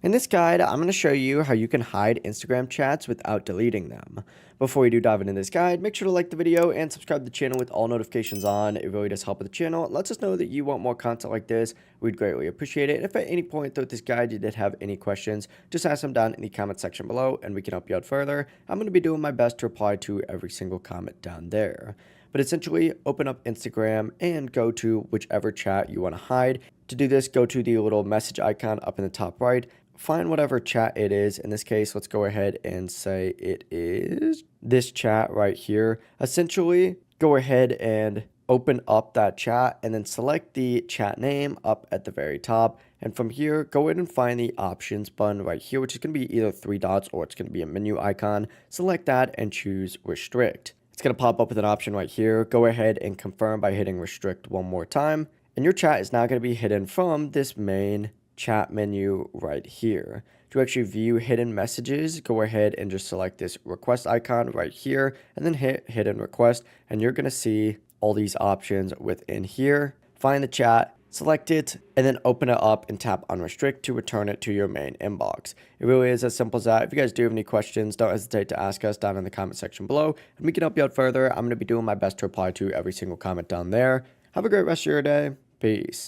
In this guide, I'm going to show you how you can hide Instagram chats without deleting them. Before you do dive into this guide, make sure to like the video and subscribe to the channel with all notifications on. It really does help with the channel. It lets us know that you want more content like this. We'd greatly appreciate it. And if at any point throughout this guide you did have any questions, just ask them down in the comment section below and we can help you out further. I'm going to be doing my best to reply to every single comment down there. But essentially, open up Instagram and go to whichever chat you want to hide. To do this, go to the little message icon up in the top right. Find whatever chat it is. In this case, let's go ahead and say it is this chat right here. Essentially, go ahead and open up that chat and then select the chat name up at the very top. And from here, go ahead and find the options button right here, which is going to be either three dots or it's going to be a menu icon. Select that and choose restrict. It's going to pop up with an option right here. Go ahead and confirm by hitting restrict one more time. And your chat is now going to be hidden from this main chat menu right here. To actually view hidden messages, go ahead and just select this request icon right here and then hit hidden request. And you're going to see all these options within here. Find the chat, select it, and then open it up and tap on restrict to return it to your main inbox. It really is as simple as that. If you guys do have any questions, don't hesitate to ask us down in the comment section below and we can help you out further. I'm going to be doing my best to reply to every single comment down there. Have a great rest of your day. Peace.